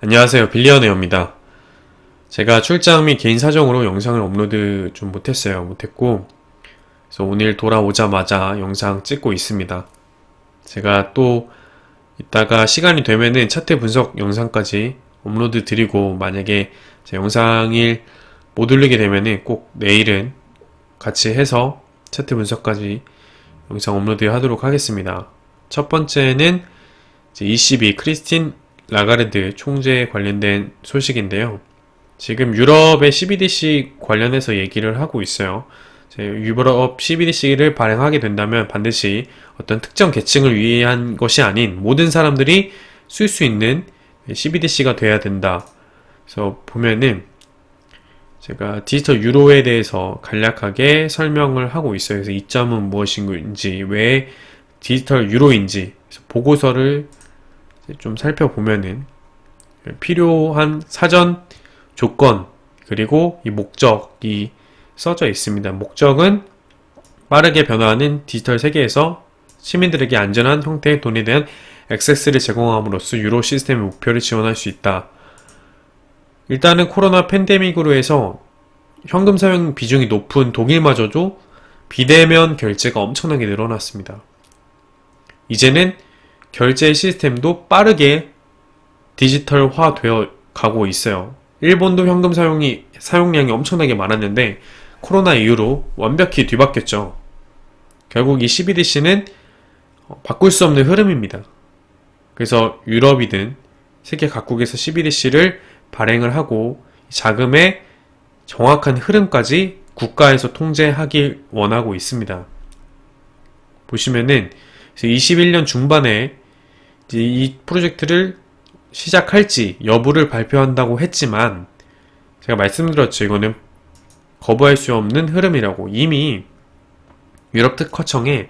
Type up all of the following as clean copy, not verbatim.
안녕하세요. 빌리어네어입니다. 제가 출장 및 개인 사정으로 영상을 업로드 좀 못했고, 그래서 오늘 돌아오자마자 영상 찍고 있습니다. 제가 또 이따가 시간이 되면은 차트 분석 영상까지 업로드 드리고, 만약에 제 영상을 못 올리게 되면은 꼭 내일은 같이 해서 차트 분석까지 영상 업로드 하도록 하겠습니다. 첫 번째는 이제 ECB 크리스틴 라가르드 총재에 관련된 소식인데요. 지금 유럽의 CBDC 관련해서 얘기를 하고 있어요. 유럽 CBDC를 발행하게 된다면 반드시 어떤 특정 계층을 위한 것이 아닌 모든 사람들이 쓸 수 있는 CBDC가 돼야 된다. 그래서 보면은 제가 디지털 유로에 대해서 간략하게 설명을 하고 있어요. 그래서 이점은 무엇인지, 왜 디지털 유로인지 보고서를 좀 살펴보면은 필요한 사전 조건 그리고 이 목적이 써져 있습니다. 목적은 빠르게 변화하는 디지털 세계에서 시민들에게 안전한 형태의 돈에 대한 액세스를 제공함으로써 유로 시스템의 목표를 지원할 수 있다. 일단은 코로나 팬데믹으로 해서 현금 사용 비중이 높은 독일마저도 비대면 결제가 엄청나게 늘어났습니다. 이제는 결제 시스템도 빠르게 디지털화 되어 가고 있어요. 일본도 현금 사용량이 엄청나게 많았는데 코로나 이후로 완벽히 뒤바뀌었죠. 결국 이 CBDC는 바꿀 수 없는 흐름입니다. 그래서 유럽이든 세계 각국에서 CBDC를 발행을 하고 자금의 정확한 흐름까지 국가에서 통제하길 원하고 있습니다. 보시면은 21년 중반에 이 프로젝트를 시작할지 여부를 발표한다고 했지만, 제가 말씀드렸죠. 이거는 거부할 수 없는 흐름이라고. 이미 유럽 특허청에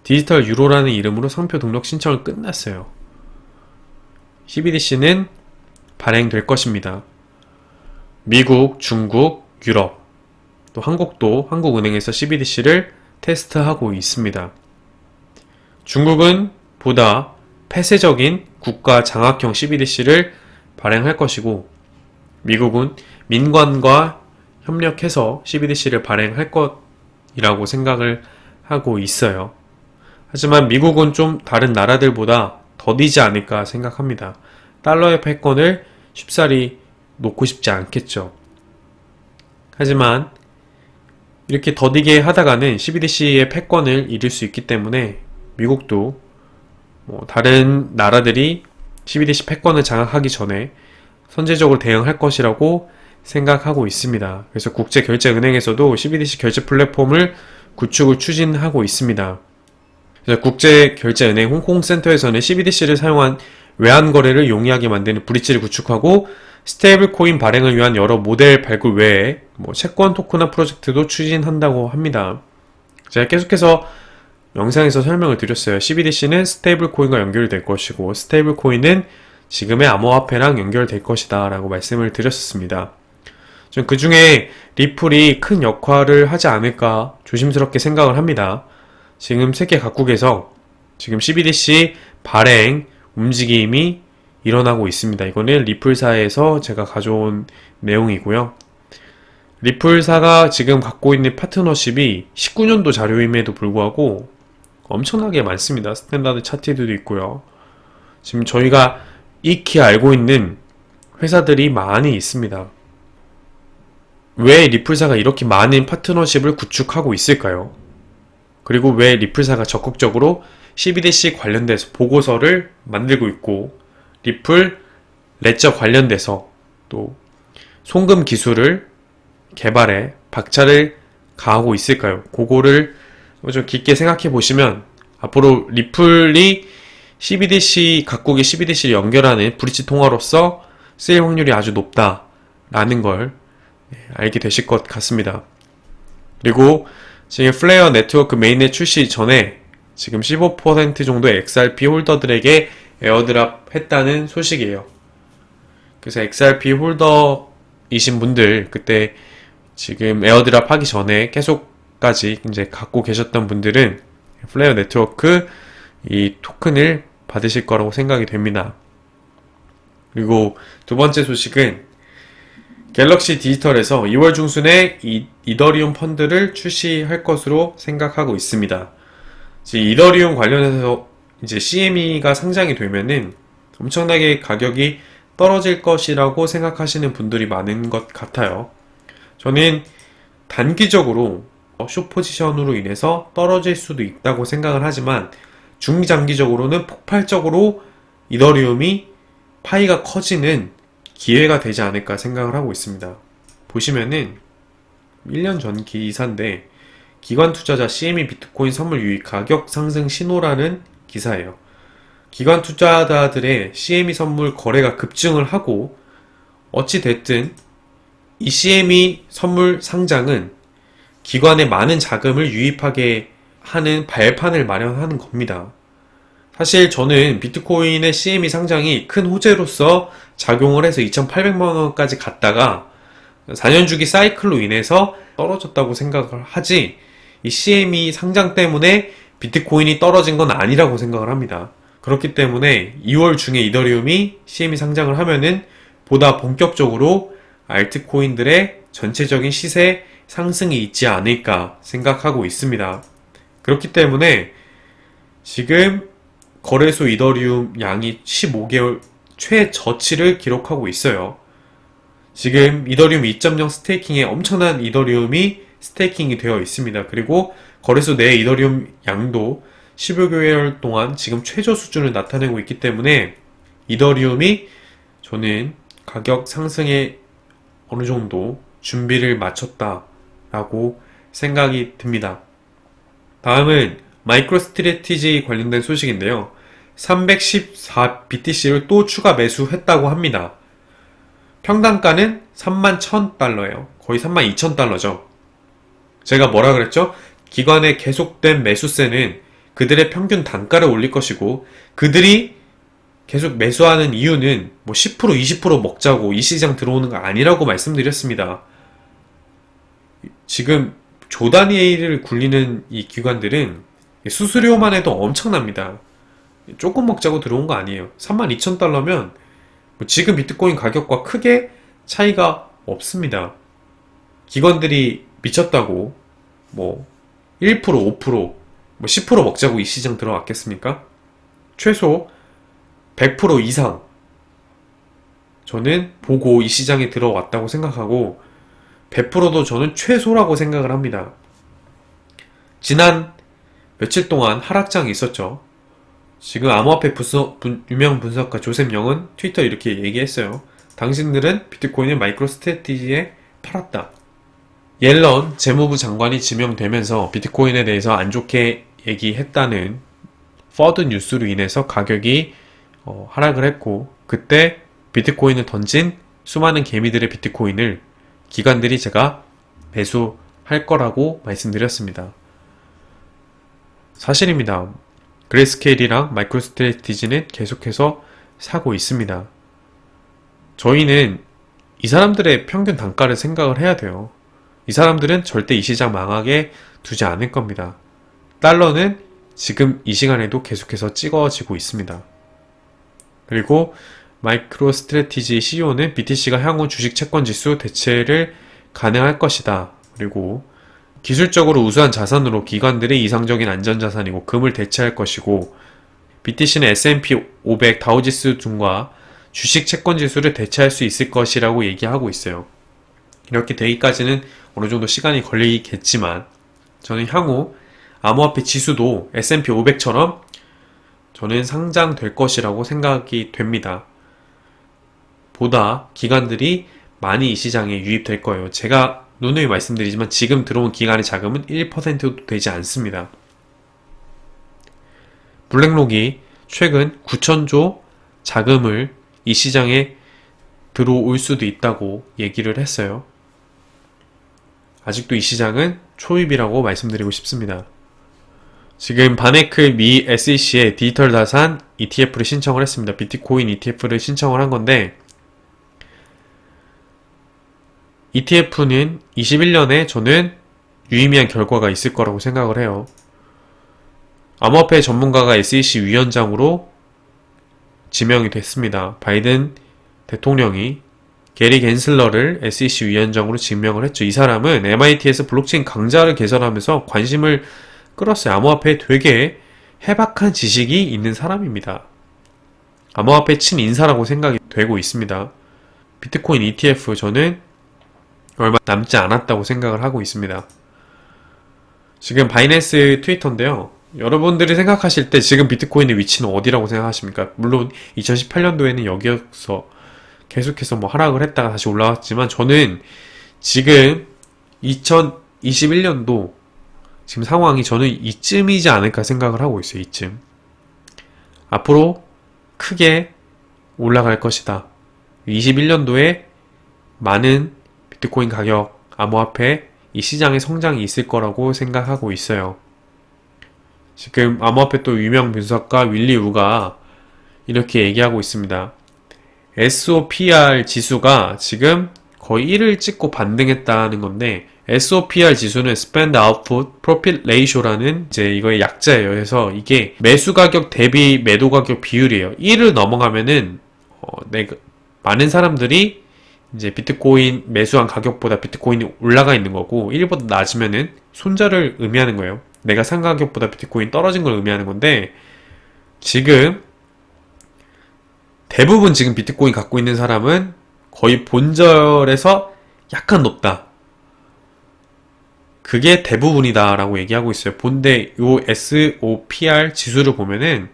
디지털 유로라는 이름으로 상표 등록 신청을 끝났어요. CBDC는 발행될 것입니다. 미국, 중국, 유럽, 또 한국도 한국은행에서 CBDC를 테스트하고 있습니다. 중국은 보다 폐쇄적인 국가 장악형 CBDC를 발행할 것이고, 미국은 민관과 협력해서 CBDC를 발행할 것이라고 생각을 하고 있어요. 하지만 미국은 좀 다른 나라들보다 더디지 않을까 생각합니다. 달러의 패권을 쉽사리 놓고 싶지 않겠죠. 하지만 이렇게 더디게 하다가는 CBDC의 패권을 잃을 수 있기 때문에 미국도 다른 나라들이 CBDC 패권을 장악하기 전에 선제적으로 대응할 것이라고 생각하고 있습니다. 그래서 국제결제은행에서도 CBDC 결제 플랫폼을 구축을 추진하고 있습니다. 그래서 국제결제은행 홍콩센터에서는 CBDC를 사용한 외환거래를 용이하게 만드는 브릿지를 구축하고, 스테이블 코인 발행을 위한 여러 모델 발굴 외에 채권 토큰화 프로젝트도 추진한다고 합니다. 제가 계속해서 영상에서 설명을 드렸어요. CBDC는 스테이블 코인과 연결될 것이고, 스테이블 코인은 지금의 암호화폐랑 연결될 것이다 라고 말씀을 드렸었습니다. 전 그 중에 리플이 큰 역할을 하지 않을까 조심스럽게 생각을 합니다. 지금 세계 각국에서 지금 CBDC 발행 움직임이 일어나고 있습니다. 이거는 리플사에서 제가 가져온 내용이고요. 리플사가 지금 갖고 있는 파트너십이 19년도 자료임에도 불구하고 엄청나게 많습니다. 스탠다드 차트도 있고요. 지금 저희가 익히 알고 있는 회사들이 많이 있습니다. 왜 리플사가 이렇게 많은 파트너십을 구축하고 있을까요? 그리고 왜 리플사가 적극적으로 CBDC 관련돼서 보고서를 만들고 있고, 리플 레저 관련돼서 또 송금 기술을 개발해 박차를 가하고 있을까요? 그거를 좀 깊게 생각해 보시면 앞으로 리플이 각국의 CBDC를 연결하는 브릿지 통화로서 쓰일 확률이 아주 높다라는 걸 알게 되실 것 같습니다. 그리고 지금 플레어 네트워크 메인넷 출시 전에 지금 15% 정도의 XRP 홀더들에게 에어드랍 했다는 소식이에요. 그래서 XRP 홀더이신 분들, 그때 지금 에어드랍 하기 전에 계속까지 이제 갖고 계셨던 분들은 플레어 네트워크 이 토큰을 받으실 거라고 생각이 됩니다. 그리고 두 번째 소식은 갤럭시 디지털에서 2월 중순에 이더리움 펀드를 출시할 것으로 생각하고 있습니다. 이더리움 관련해서 이제 CME가 상장이 되면은 엄청나게 가격이 떨어질 것이라고 생각하시는 분들이 많은 것 같아요. 저는 단기적으로 숏 포지션으로 인해서 떨어질 수도 있다고 생각을 하지만 중장기적으로는 폭발적으로 이더리움이 파이가 커지는 기회가 되지 않을까 생각을 하고 있습니다. 보시면은 1년 전 기사인데 기관 투자자 CME 비트코인 선물 유입 가격 상승 신호라는 기사예요. 기관 투자자들의 CME 선물 거래가 급증을 하고 어찌 됐든 이 CME 선물 상장은 기관에 많은 자금을 유입하게 하는 발판을 마련하는 겁니다. 사실 저는 비트코인의 CME 상장이 큰 호재로서 작용을 해서 2,800만원까지 갔다가 4년 주기 사이클로 인해서 떨어졌다고 생각을 하지, 이 CME 상장 때문에 비트코인이 떨어진 건 아니라고 생각을 합니다. 그렇기 때문에 2월 중에 이더리움이 CME 상장을 하면은 보다 본격적으로 알트코인들의 전체적인 시세 상승이 있지 않을까 생각하고 있습니다. 그렇기 때문에 지금 거래소 이더리움 양이 15개월 최저치를 기록하고 있어요. 지금 이더리움 2.0 스테이킹에 엄청난 이더리움이 스테이킹이 되어 있습니다. 그리고 거래소 내 이더리움 양도 15개월 동안 지금 최저 수준을 나타내고 있기 때문에 이더리움이 저는 가격 상승에 어느 정도 준비를 마쳤다라고 생각이 듭니다. 다음은 마이크로 스트래티지 관련된 소식인데요. 314 BTC를 또 추가 매수했다고 합니다. 평단가는 31,000달러예요. 거의 32,000달러죠. 제가 뭐라 그랬죠? 기관의 계속된 매수세는 그들의 평균 단가를 올릴 것이고, 그들이 계속 매수하는 이유는 뭐 10%, 20% 먹자고 이 시장 들어오는 거 아니라고 말씀드렸습니다. 지금 조 단위를 굴리는 이 기관들은 수수료만 해도 엄청납니다. 조금 먹자고 들어온 거 아니에요. 32,000달러면 지금 비트코인 가격과 크게 차이가 없습니다. 기관들이 미쳤다고 뭐 1%, 5%, 뭐 10% 먹자고 이 시장 들어왔겠습니까? 최소 100% 이상 저는 보고 이 시장에 들어왔다고 생각하고, 100%도 저는 최소라고 생각을 합니다. 지난 며칠 동안 하락장이 있었죠. 지금 암호화폐 유명 분석가 조셉 영은 트위터에 이렇게 얘기했어요. 당신들은 비트코인을 마이크로 스트래티지에 팔았다. 옐런 재무부 장관이 지명되면서 비트코인에 대해서 안 좋게 얘기했다는 퍼드 뉴스로 인해서 가격이 하락을 했고, 그때 비트코인을 던진 수많은 개미들의 비트코인을 기관들이 제가 매수할 거라고 말씀드렸습니다. 사실입니다. 그레이스케일이랑 마이크로 스트래티지는 계속해서 사고 있습니다. 저희는 이 사람들의 평균 단가를 생각을 해야 돼요. 이 사람들은 절대 이 시장 망하게 두지 않을 겁니다. 달러는 지금 이 시간에도 계속해서 찍어지고 있습니다. 그리고 마이크로 스트래티지 CEO는 BTC가 향후 주식 채권 지수 대체를 가능할 것이다. 그리고 기술적으로 우수한 자산으로 기관들의 이상적인 안전자산이고 금을 대체할 것이고, BTC는 S&P 500 다우지수 등과 주식 채권 지수를 대체할 수 있을 것이라고 얘기하고 있어요. 이렇게 되기까지는 어느 정도 시간이 걸리겠지만, 저는 향후 암호화폐 지수도 S&P 500처럼 저는 상장될 것이라고 생각이 됩니다. 보다 기관들이 많이 이 시장에 유입될 거예요. 제가 누누이 말씀드리지만 지금 들어온 기관의 자금은 1%도 되지 않습니다. 블랙록이 최근 9천조 자금을 이 시장에 들어올 수도 있다고 얘기를 했어요. 아직도 이 시장은 초입이라고 말씀드리고 싶습니다. 지금 바네크 미 SEC에 디지털 자산 ETF를 신청을 했습니다. 비트코인 ETF를 신청을 한 건데, ETF는 21년에 저는 유의미한 결과가 있을 거라고 생각을 해요. 암호화폐 전문가가 SEC 위원장으로 지명이 됐습니다. 바이든 대통령이 게리 겐슬러를 SEC 위원장으로 지명을 했죠. 이 사람은 MIT에서 블록체인 강좌를 개설하면서 관심을 끌었어요. 암호화폐에 되게 해박한 지식이 있는 사람입니다. 암호화폐 친인사라고 생각이 되고 있습니다. 비트코인 ETF 저는 얼마 남지 않았다고 생각을 하고 있습니다. 지금 바이낸스 트위터인데요. 여러분들이 생각하실 때 지금 비트코인의 위치는 어디라고 생각하십니까? 물론 2018년도에는 여기서 계속해서 뭐 하락을 했다가 다시 올라왔지만 저는 지금 2021년도 지금 상황이 저는 이쯤이지 않을까 생각을 하고 있어요. 이쯤. 앞으로 크게 올라갈 것이다. 21년도에 많은 비트코인 가격, 암호화폐, 이 시장의 성장이 있을 거라고 생각하고 있어요. 지금 암호화폐 또 유명 분석가 윌리 우가 이렇게 얘기하고 있습니다. SOPR 지수가 지금 거의 1을 찍고 반등했다는 건데 SOPR 지수는 Spend Output Profit Ratio라는 이제 이거의 약자예요. 그래서 이게 매수 가격 대비 매도 가격 비율이에요. 1을 넘어가면은 많은 사람들이 이제 비트코인 매수한 가격보다 비트코인이 올라가 있는 거고 1보다 낮으면은 손절을 의미하는 거예요. 내가 산 가격보다 비트코인 떨어진 걸 의미하는 건데 지금 대부분 지금 비트코인 갖고 있는 사람은 거의 본절에서 약간 높다. 그게 대부분이다 라고 얘기하고 있어요. 본데 요 SOPR 지수를 보면은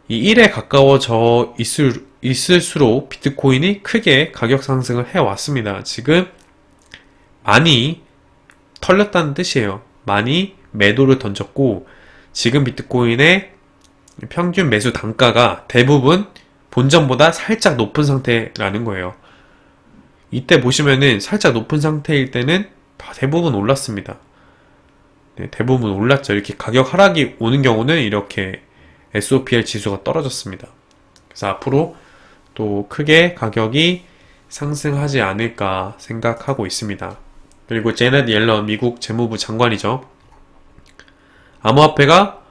이 1에 가까워져 있을수록 비트코인이 크게 가격 상승을 해왔습니다. 지금 많이 털렸다는 뜻이에요. 많이 매도를 던졌고 지금 비트코인의 평균 매수 단가가 대부분 본전보다 살짝 높은 상태라는 거예요. 이때 보시면은 살짝 높은 상태일 때는 대부분 올랐습니다. 네, 대부분 올랐죠. 이렇게 가격 하락이 오는 경우는 이렇게 SOPR 지수가 떨어졌습니다. 그래서 앞으로 또 크게 가격이 상승하지 않을까 생각하고 있습니다. 그리고 제넷 옐런 미국 재무부 장관이죠. 암호화폐가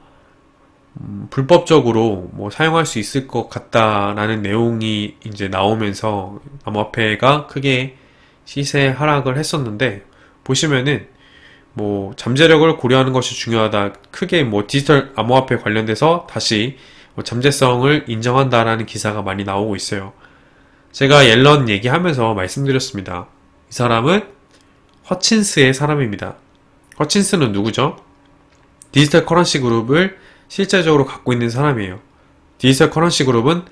불법적으로 뭐 사용할 수 있을 것 같다라는 내용이 이제 나오면서 암호화폐가 크게 시세 하락을 했었는데 보시면은 뭐 잠재력을 고려하는 것이 중요하다. 크게 뭐 디지털 암호화폐 관련돼서 다시 뭐 잠재성을 인정한다라는 기사가 많이 나오고 있어요. 제가 옐런 얘기하면서 말씀드렸습니다. 이 사람은 허친스의 사람입니다. 허친스는 누구죠? 디지털 커런시 그룹을 실제적으로 갖고 있는 사람이에요. 디지털 커런시 그룹은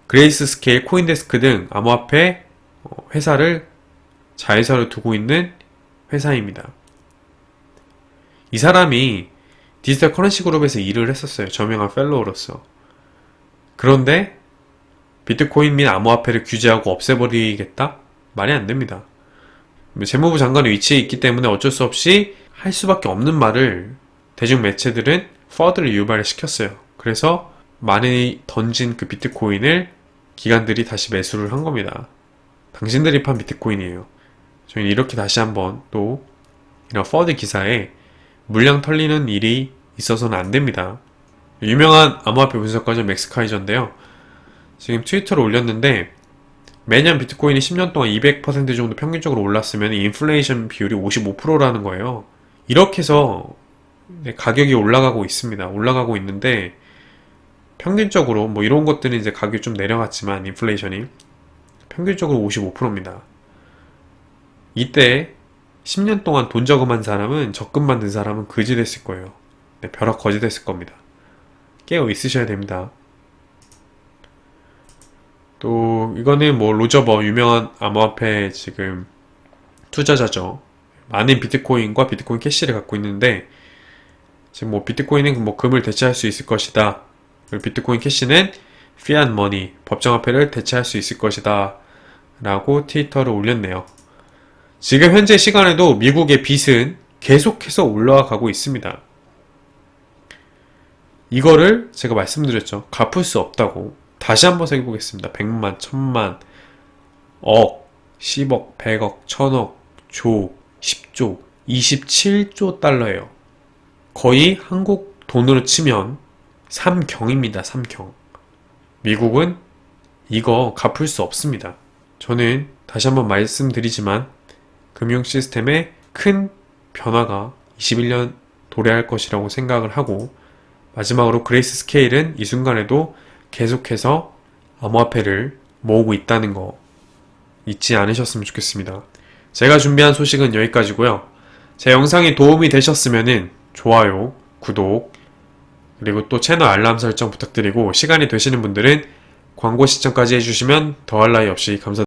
그레이스 스케일, 코인데스크 등 암호화폐 회사를 자회사로 두고 있는 회사입니다. 이 사람이 디지털 커런시 그룹에서 일을 했었어요. 저명한 펠로우로서. 그런데 비트코인 및 암호화폐를 규제하고 없애버리겠다? 말이 안 됩니다. 재무부 장관의 위치에 있기 때문에 어쩔 수 없이 할 수밖에 없는 말을 대중 매체들은 퍼드를 유발을 시켰어요. 그래서 많이 던진 그 비트코인을 기관들이 다시 매수를 한 겁니다. 당신들이 판 비트코인이에요. 저희는 이렇게 다시 한번 또 이런 퍼드 기사에 물량 털리는 일이 있어서는 안 됩니다. 유명한 암호화폐 분석가죠. 맥스 카이저인데요. 지금 트위터를 올렸는데 매년 비트코인이 10년 동안 200% 정도 평균적으로 올랐으면 인플레이션 비율이 55%라는 거예요. 이렇게 해서 가격이 올라가고 있습니다. 올라가고 있는데 평균적으로 뭐 이런 것들은 이제 가격이 좀 내려갔지만 인플레이션이 평균적으로 55%입니다. 이때 10년 동안 돈 저금한 사람은 적금 만든 사람은 거지 됐을 거예요. 네, 벼락 거지 됐을 겁니다. 깨어 있으셔야 됩니다. 또 이거는 뭐 로저버 유명한 암호화폐 지금 투자자죠. 많은 비트코인과 비트코인 캐시를 갖고 있는데 지금 뭐 비트코인은 뭐 금을 대체할 수 있을 것이다. 그리고 비트코인 캐시는 피앗 머니, 법정화폐를 대체할 수 있을 것이다. 라고 트위터를 올렸네요. 지금 현재 시간에도 미국의 빚은 계속해서 올라가고 있습니다. 이거를 제가 말씀드렸죠. 갚을 수 없다고. 다시 한번 해보겠습니다. 100만, 1000만, 억, 10억, 100억, 1000억, 조, 10조, 27조 달러예요. 거의 한국 돈으로 치면 3경입니다. 3경. 미국은 이거 갚을 수 없습니다. 저는 다시 한번 말씀드리지만 금융 시스템에 큰 변화가 21년 도래할 것이라고 생각을 하고, 마지막으로 그레이스 스케일은 이 순간에도 계속해서 암호화폐를 모으고 있다는 거 잊지 않으셨으면 좋겠습니다. 제가 준비한 소식은 여기까지고요. 제 영상이 도움이 되셨으면 좋아요, 구독, 그리고 또 채널 알람 설정 부탁드리고, 시간이 되시는 분들은 광고 시청까지 해주시면 더할 나위 없이 감사드립니다.